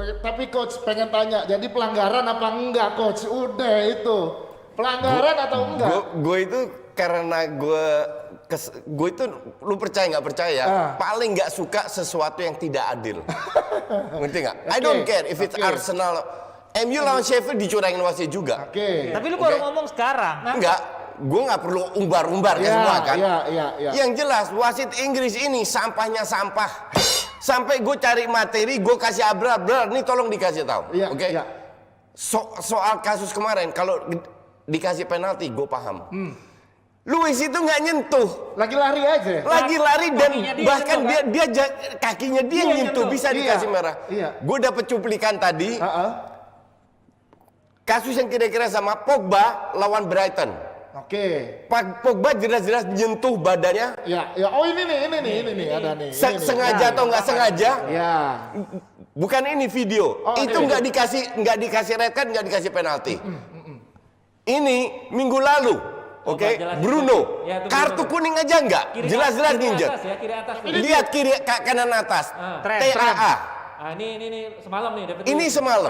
Tapi coach pengen tanya, jadi pelanggaran apa enggak coach? Udah itu. Pelanggaran atau enggak? Gue itu karena gue itu lu percaya nggak percaya paling nggak suka sesuatu yang tidak adil. Ngerti nggak? I don't care if it's Arsenal. MU lawan Sheffield dicurangin wasit juga. Tapi lu baru ngomong sekarang. Enggak, gue nggak perlu umbar-umbar ya semua kan. Iya. Yang jelas wasit Inggris ini sampahnya sampah. Sampai gue cari materi, gue kasih Abra, nih tolong dikasih tahu. Oke. Soal kasus kemarin, kalau dikasih penalti, gue paham. Luis itu nggak nyentuh, lagi lari aja. lagi lari dan bahkan dia kakinya dia nyentuh bisa dikasih merah. Gue dapet cuplikan tadi. Kasus yang kira-kira sama Pogba lawan Brighton. Pogba jelas-jelas menyentuh badannya. Oh ini nih ada nih. Sengaja atau nggak sengaja? Bukan ini video. Itu nggak dikasih red card, nggak dikasih penalti. Ini minggu lalu. Bruno, kartu kuning aja enggak? Jelas-jelas nginjek. Lihat kiri kanan atas. TAA. Ini semalam nih. Ini semalam.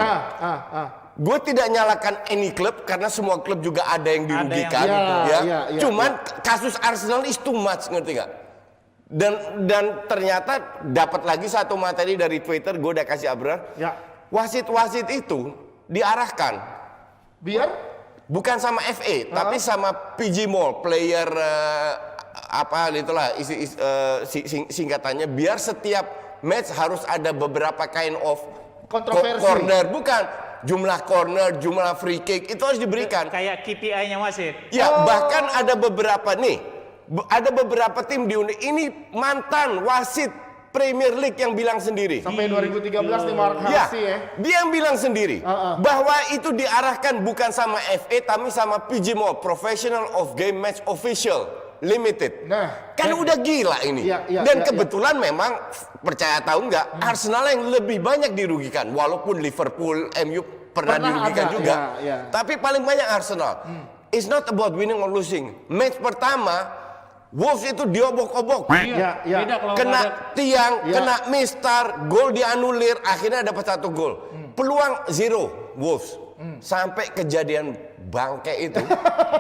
Gue tidak nyalakan any klub karena semua klub juga ada yang dirugikan. Cuman kasus Arsenal is too much, ngerti nggak? Dan ternyata dapat lagi satu materi dari Twitter, gue udah kasih Abrar. Wasit-wasit itu diarahkan. Biar? Bukan sama FA, tapi sama PG Mall, player apa itulah singkatannya. Biar setiap match harus ada beberapa kind of corner, bukan jumlah corner, jumlah free kick itu harus diberikan. Kayak KPI-nya wasit. Ya, bahkan ada beberapa tim di ini mantan wasit Premier League yang bilang sendiri. Sampai 2013 nih Mark Halsey ya. Dia yang bilang sendiri bahwa itu diarahkan bukan sama FA tapi sama PGMO, Professional of Game Match Official Limited. Kan udah gila ini. Dan kebetulan memang percaya tahu nggak, Arsenal yang lebih banyak dirugikan walaupun Liverpool, MU pernah dirugikan juga. Tapi paling banyak Arsenal. It's not about winning or losing. Match pertama Wolves itu diobok-obok, kena tiang, kena mistar, gol dianulir, akhirnya dapat 1 gol. Peluang 0 Wolves, sampai kejadian bangke itu.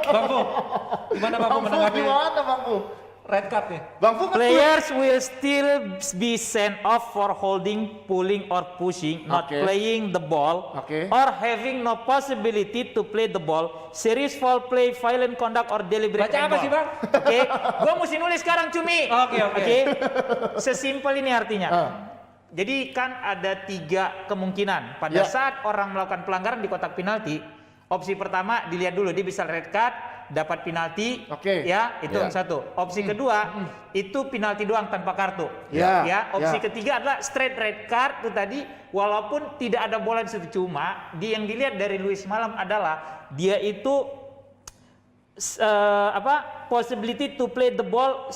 Bang Fu, gimana Bang Fu menanggapi red card nih? Players will still be sent off for holding, pulling or pushing, not playing the ball, or having no possibility to play the ball, serious foul play, violent conduct or deliberate. Baca apa sih Bang? Gua mesti nulis sekarang Cumi. Oke. Sesimpel ini artinya. Jadi kan ada 3 kemungkinan pada saat orang melakukan pelanggaran di kotak penalti. Opsi pertama dilihat dulu dia bisa red card, dapat penalti, itu satu. Opsi kedua itu penalti doang tanpa kartu. Opsi ketiga adalah straight red card itu tadi, walaupun tidak ada bola di situ. Cuma yang dilihat dari Luis malam adalah dia itu possibility to play the ball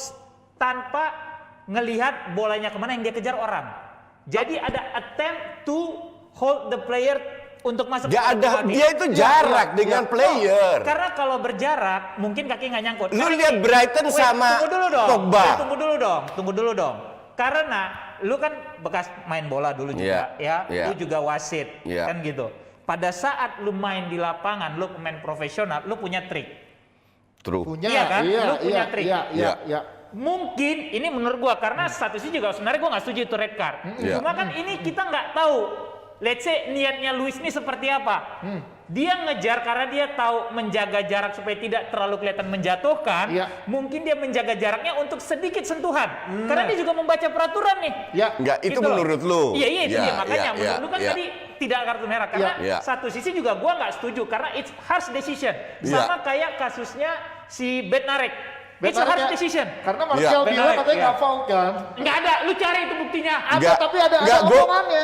tanpa ngelihat bolanya kemana yang dia kejar orang. Jadi ada attempt to hold the player untuk masuk dia itu jarak dengan player. Karena kalau berjarak mungkin kaki nggak nyangkut. Lu lihat Brighton sama Pogba. Tunggu dulu dong. Karena lu kan bekas main bola dulu juga, lu juga wasit, kan gitu. Pada saat lu main di lapangan, lu pemain profesional, lu punya trik. Iya kan? Lu punya trik. Mungkin ini menurut gua karena statusnya juga sebenarnya gua nggak setuju itu red card. Cuma kan ini kita nggak tahu. Let's say niatnya Luis ini seperti apa? Dia ngejar karena dia tahu menjaga jarak supaya tidak terlalu kelihatan menjatuhkan. Mungkin dia menjaga jaraknya untuk sedikit sentuhan. Karena dia juga membaca peraturan nih. Enggak, itu gitu menurut lu. Iya, itu dia. Makanya menurut lu kan tadi tidak kartu merah. Karena satu sisi juga gua nggak setuju karena it's harsh decision. Sama kayak kasusnya si Bednarek. It's a hard decision. Karena Martial bilang katanya nggak foul kan? Nggak ada, lu cari itu buktinya. Tapi ada omongannya.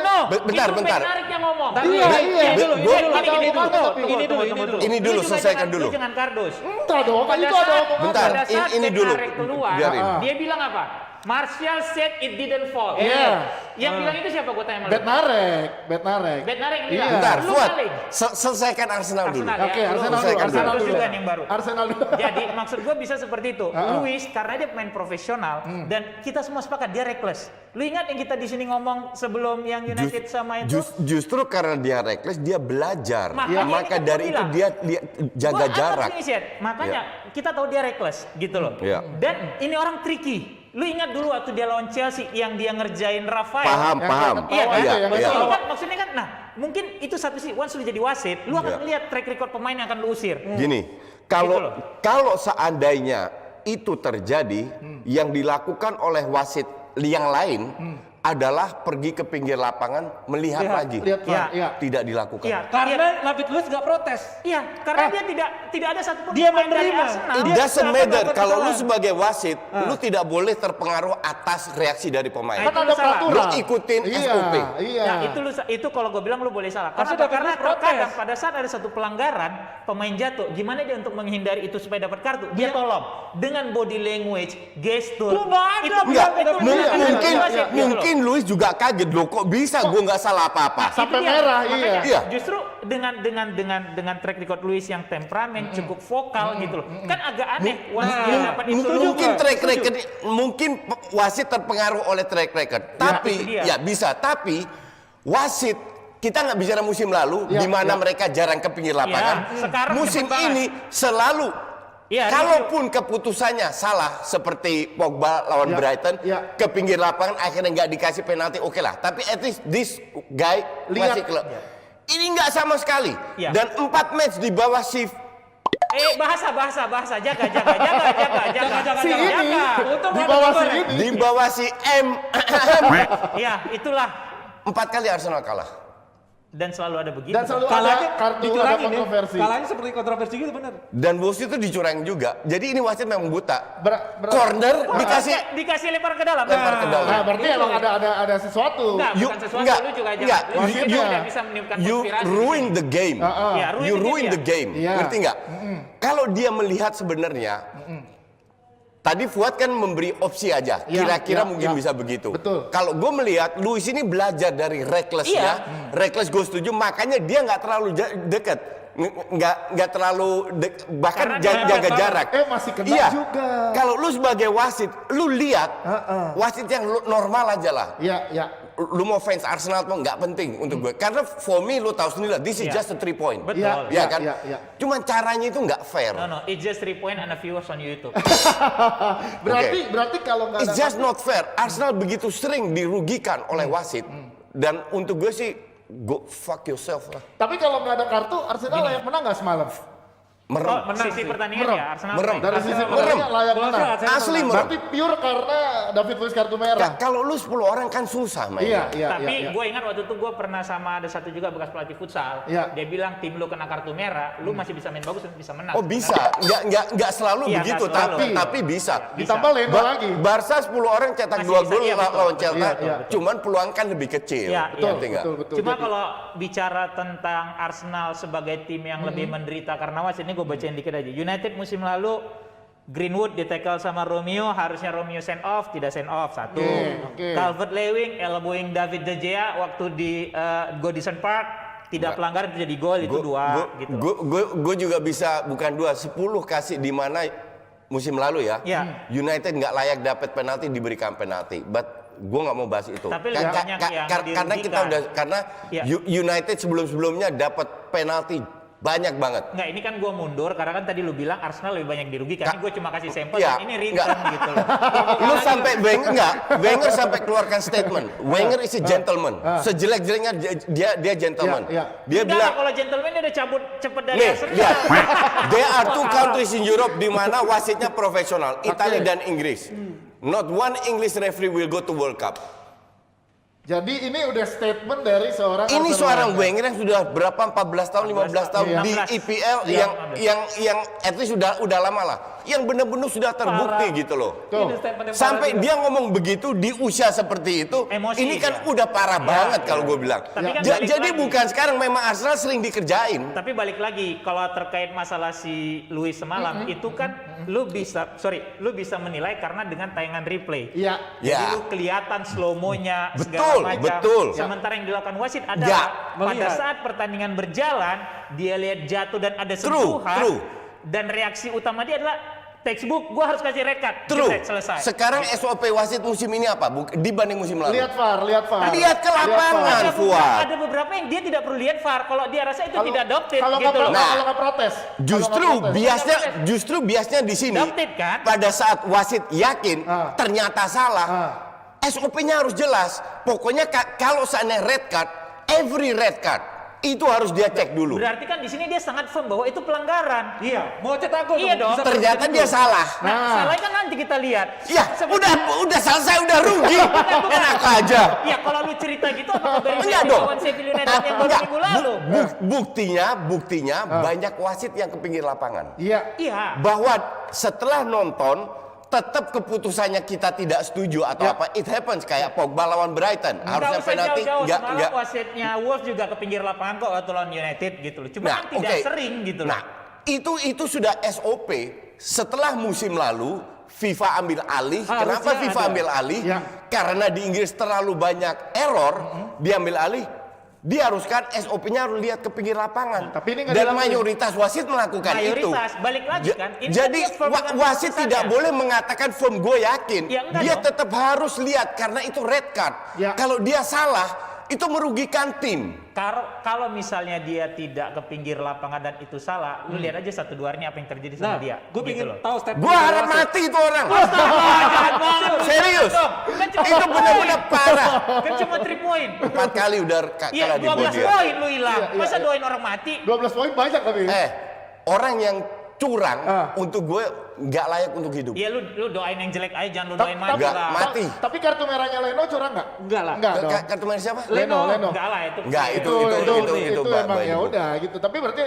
Bentar. Itu yang ngomong. Ini dulu, selesaikan dulu. Lu jangan kardus. Entah dong, itu ada omongan. Bentar, ini dulu. Keluar, dia bilang apa? Martial said it didn't fall. Iya. Yang bilang itu siapa gue tanya sama lu? Bednarek. Bednarek yang bilang. Bentar, Lu Fuad, kali. selesaikan Arsenal dulu. Arsenal, Oke, ya. Arsenal Lu- dulu. Arsenal Terus dulu. juga nih yang baru. Arsenal dulu. Jadi maksud gue bisa seperti itu. Luis karena dia pemain profesional dan kita semua sepakat dia reckless. Lu ingat yang kita di sini ngomong sebelum yang United sama itu? Justru karena dia reckless, dia belajar. Makanya ini Maka kan dari gua itu bilang. dia jaga Gua jarak. anggap ini, Syed. Makanya kita tahu dia reckless gitu loh. Iya. Dan ini orang tricky. Lu ingat dulu waktu dia lawan Chelsea yang dia ngerjain Rafael. Paham. Iya kan? Iya, Ini iya. kan maksudnya kan, nah mungkin itu satu sih, once lu jadi wasit, lu akan melihat track record pemain yang akan lu usir. Gini, Gitu loh. kalau seandainya itu terjadi, yang dilakukan oleh wasit yang lain adalah pergi ke pinggir lapangan melihat lagi. Lihat, Iya. iya. Tidak dilakukan. Iya, Karena David Luiz nggak protes. iya, karena dia tidak ada satupun Dia pemain dari menerima. Arsenal. It Dia doesn't tidak matter. melakukan Kalau lu kesalahan. sebagai wasit, lu tidak boleh terpengaruh atas reaksi dari pemain. Kan Itu ada salah. peraturan. Lu ikutin Iya, SOP. Iya. Nah, itu kalau gue bilang lu boleh salah. Karena, Harusnya David karena Luiz protes. terkadang pada saat ada satu pelanggaran, pemain jatuh, gimana dia untuk menghindari itu supaya dapat kartu? Dia tolong dengan body language, gestur. Lu nggak ada Itu- bilang itu- David itu- Luiz. itu- Mungkin itu- itu- itu- mungkin Luis juga kaget loh, kok bisa gue nggak salah apa-apa. Sampai Itu dia. merah, Makanya iya. Justru dengan track record Luis yang temperamen cukup vokal gitu loh. Kan agak aneh once dia dapat itu. Mungkin juga. track Setuju. record, mungkin wasit terpengaruh oleh track record. Tapi itu dia. ya bisa. Tapi wasit kita nggak bicara musim lalu, Ya, di mana ya. mereka jarang ke pinggir lapangan. sekarang Musim cepet banget. ini selalu. Iya, Kalaupun keputusannya salah seperti Pogba lawan Ya, Brighton ya. ke pinggir lapangan akhirnya nggak dikasih penalti, oke lah. Tapi at least this guy Lihat. masih ini nggak sama sekali. Ya. Dan 4 match di bawah si bahasa, jaga. Si ini Untung di ada bawah gambar si ya? ini. di bawah si M. Iya, itulah. 4 kali Arsenal kalah. Dan selalu ada begitu. Dan selalu Kalahnya ada kartu, ada dicurangin ya. kontroversi. Kalahnya seperti kontroversi gitu bener. Dan wasit itu dicurang juga. Jadi ini wasit memang buta. Ber- Corner dikasih lempar ke dalam. lempar ke dalam. Nah, berarti emang ada sesuatu. Enggak, You- bukan sesuatu, enggak, lu juga enggak. jangan. Lu Wasitnya. tidak bisa menimbulkan You konspirasi di ruin sini. the game. Iya, You ruin the game. Iya. Ngerti nggak? Kalau dia melihat sebenarnya, tadi Fuad kan memberi opsi aja. Iya, Kira-kira iya, mungkin iya. bisa begitu. Betul. Kalau gue melihat Luis ini belajar dari reckless-nya. Reckless gue setuju. Makanya dia nggak terlalu dekat. Nggak terlalu bahkan Karena dia jaga lebar. jarak. Masih kena Iya. juga. Kalau lu sebagai wasit, lu lihat wasit yang normal aja lah. Iya, iya. Lu mau fans Arsenal atau nggak penting untuk gue. Karena for me lu tahu sendiri lah, this is Iya. just a 3 point. Betul. Iya, Ya kan? iya. Cuman caranya itu nggak fair. No, it's just 3 point and a viewers on YouTube. Berarti kalau nggak ada It's just not fair. Arsenal begitu sering dirugikan oleh wasit. Dan untuk gue sih, go fuck yourself lah. Tapi kalau nggak ada kartu, Arsenal layak menang nggak semalam? Merem. Menang sisi pertandingan Merem. ya Arsenal. Merem. Dari sisi Merem. pertandingan layak Gua menang. rasa Asli merem. Berarti pure karena David Luiz kartu merah. Kalau lu 10 orang kan susah main. Iya, iya, Tapi iya. gue ingat waktu itu gue pernah sama ada satu juga bekas pelatih futsal. Iya. Dia bilang tim lu kena kartu merah, lu masih bisa main bagus dan bisa menang. Oh bisa, nggak selalu Iya, begitu, nggak selalu. tapi bisa. Ditambah Leno lagi. Barca 10 orang cetak Masih 2 bisa, gol iya, betul. lawan Celta, Iya, iya. cuman peluang kan lebih kecil. Iya, Betul, Ngerti nggak? betul. Cuma Jadi- kalau bicara tentang Arsenal sebagai tim yang lebih menderita karena wasit, ini gue bacain dikit aja. United musim lalu Greenwood ditackle sama Romeo, harusnya Romeo send off, tidak send off, satu. Oke. Calvert-Lewin elbowing David De Gea waktu di Goodison Park, tidak pelanggaran itu jadi gol, itu dua gitu. Gue juga bisa bukan 2, 10 kasih di mana musim lalu ya. Iya. United nggak layak dapat penalti, diberikan penalti. But gue nggak mau bahas itu. Tapi lebih banyak yang karena kita dirugikan. udah karena Iya. United sebelum-sebelumnya dapat penalti banyak banget. Enggak, ini kan gue mundur karena kan tadi lu bilang Arsenal lebih banyak dirugikan. Ini gue cuma kasih sampel, Iya, dan ini return enggak. gitu loh. Lu sampai Wenger sampai keluarkan statement. Wenger is a gentleman. Sejelek-jeleknya dia gentleman. Iya, iya. Dia Enggak, bilang, kalau gentleman dia udah cabut cepet dari nih, Arsenal. lihat. There are 2 countries in Europe di mana wasitnya profesional, Italia dan Inggris. Not one English referee will go to World Cup. Jadi ini udah statement dari seorang Ini Arsenal seorang fan. Wenger yang sudah berapa 14 tahun, 15 tahun Iya. di 16. EPL Iya. yang at least udah lama lah. Yang benar-benar sudah terbukti gitu loh. Tuh. Ini statement yang Sampai parah dia ngomong begitu di usia seperti itu, Emosi, ini kan ya. udah parah banget kalau gue bilang. Tapi kan Ja- balik jadi lagi. bukan sekarang, memang Arsenal sering dikerjain. Tapi balik lagi, kalau terkait masalah si Luis semalam, itu kan lu bisa menilai karena dengan tayangan replay. Iya. Jadi lu kelihatan slow-mo-nya segala Betul, macam. betul. Sementara yang dilakukan wasit adalah pada melihat. saat pertandingan berjalan, dia lihat jatuh dan ada True, sentuhan, true. dan reaksi utama dia adalah textbook, gua harus kasih red card. True. Jelas, selesai. Sekarang SOP wasit musim ini apa? Dibanding musim lalu? Lihat VAR. Lihat ke lapangan, Fuad. Ada beberapa yang dia tidak perlu lihat VAR kalau dia rasa itu tidak adopted Kalau gitu loh. kalau nggak protes. Justru biasnya di sini Adopted, kan? pada saat wasit yakin ternyata salah, SOP-nya harus jelas. Pokoknya kalau seandainya red card, every red card itu harus dia cek dulu. Berarti kan di sini dia sangat firm bahwa itu pelanggaran. Iya, mau cetak gol. Iya dong. Ternyata dia salah. Nah, salahnya kan nanti kita lihat. Ya, udah selesai, udah rugi. Enak aja. Ya kalau lu cerita gitu apa kabar Enggak dong. lawan Sheffield United yang baru Enggak. minggu lalu? Buktinya banyak wasit yang ke pinggir lapangan. Iya. Iya. Bahwa setelah nonton tetap keputusannya kita tidak setuju atau apa, it happens kayak Pogba lawan Brighton, harusnya penalti, enggak. Wasitnya Wolves juga ke pinggir lapangan kok waktu lawan United gitu loh. Cuma kan tidak sering gitu loh. Nah, itu sudah SOP. Setelah musim lalu FIFA ambil alih. Kenapa FIFA ambil alih? Karena di Inggris terlalu banyak error, diambil alih. Diharuskan SOP-nya harus lihat ke pinggir lapangan. Tapi ini dan mayoritas wasit melakukan itu. Balik lagi kan. Ini Jadi kan wasit tidak boleh mengatakan firm gue yakin. Ya, dia dong. tetap harus lihat karena itu red card. Ya. Kalau dia salah, itu merugikan tim. Kalau misalnya dia tidak ke pinggir lapangan dan itu salah, lu lihat aja 1-2 hari ini apa yang terjadi sama dia. Gue gitu pengen loh. tahu step. Gue harap mati itu orang. Jangan banget. Serius. Kan cuma Itu benar-benar parah. Kan cuma 3 poin. 4 kali udah Iya, kalah di 12 dia. poin lu hilang. Masa doain orang mati? 12 poin banyak tapi. Orang yang curang untuk gue nggak layak untuk hidup. Iya, lu doain yang jelek aja, jangan lu doain mati Nggak, lah. mati. Tapi kartu merahnya Leno curang nggak? Enggak lah. Enggak dong. Kartu merah siapa? Leno. Enggak lah itu. Enggak, itu emang baik. ya udah gitu. Tapi berarti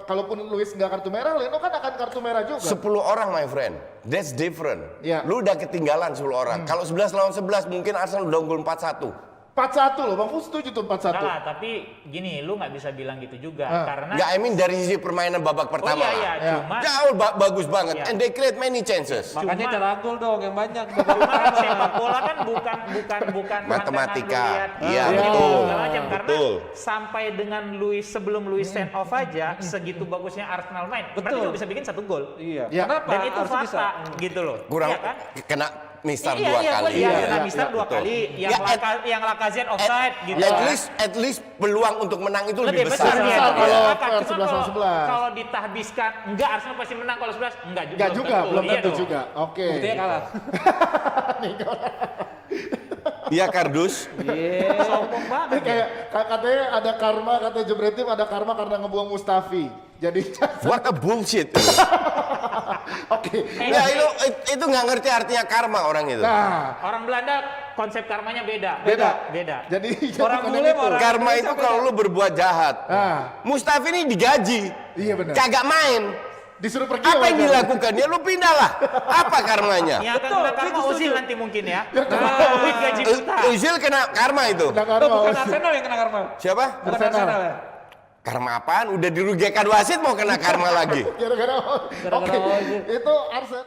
kalaupun Luis nggak kartu merah, Leno kan akan kartu merah juga. 10 orang my friend. That's different. Ya. Lu udah ketinggalan 10 orang. Kalau 11 lawan 11 mungkin Arsenal udah unggul 4-1. 4-1 loh, Bang Fu setuju tuh 4-1. Enggak lah, tapi gini, lu nggak bisa bilang gitu juga karena Enggak, I mean dari sisi permainan babak pertama. iya, cuma Jauh bagus banget. Iya. And they create many chances. Makanya Cuma- cetak gol dong yang banyak. cuma kan sepak bola kan bukan Matematika. pandangan lu lihat, Iya, betul. betul. Segala macam. Karena Betul. sampai dengan sebelum Luis send off aja segitu bagusnya Arsenal main. Berarti Betul. cuma bisa bikin 1 gol. Iya. Ya. Kenapa? Dan itu Harusnya bisa. fakta gitu loh. Kurang Iya kan? kena Mister Iya, 2 iya, kali. Iya, Iya, Mister iya, 2 betul. kali, Ya, yang Lacazette offside gitu. At least peluang untuk menang itu lebih Lebih besar. besar ya. Besar kalau Sepakat. fair Cuma 11-11. kalau ditahbiskan, enggak Arsenal pasti menang kalau 11, enggak juga. Enggak juga, belum Iya tentu dong. juga. Oke. Buktinya kalah. Iya Kardus. Sombong banget. Ini kayak katanya ada karma, katanya Jebretim ada karma karena ngebuang Mustafi. Jadi What a bullshit. oke. Ya itu nggak ngerti artinya karma orang itu. Nah, Orang Belanda konsep karmanya beda. beda. Jadi Orang bukan bule itu. orang- Karma itu kalau lu berbuat jahat. Nah, Mustafi ini digaji. iya benar. Kagak main. Disuruh pergi. Apa yang wajar. dilakukan? Ya lu pindah lah. Apa karmanya? Yang akan kena karma itu Ozil setuju. nanti mungkin ya. Nah, Gaji buta. Uzil kena karma itu. Nah, Itu karma. bukan Arsenal yang kena karma. Siapa? Bukan Arsenal. Arsenal ya. Karma apaan? Udah dirugikan wasit mau kena karma lagi. Gara-gara. Gara-gara Oke. Ozil. Itu Arsenal.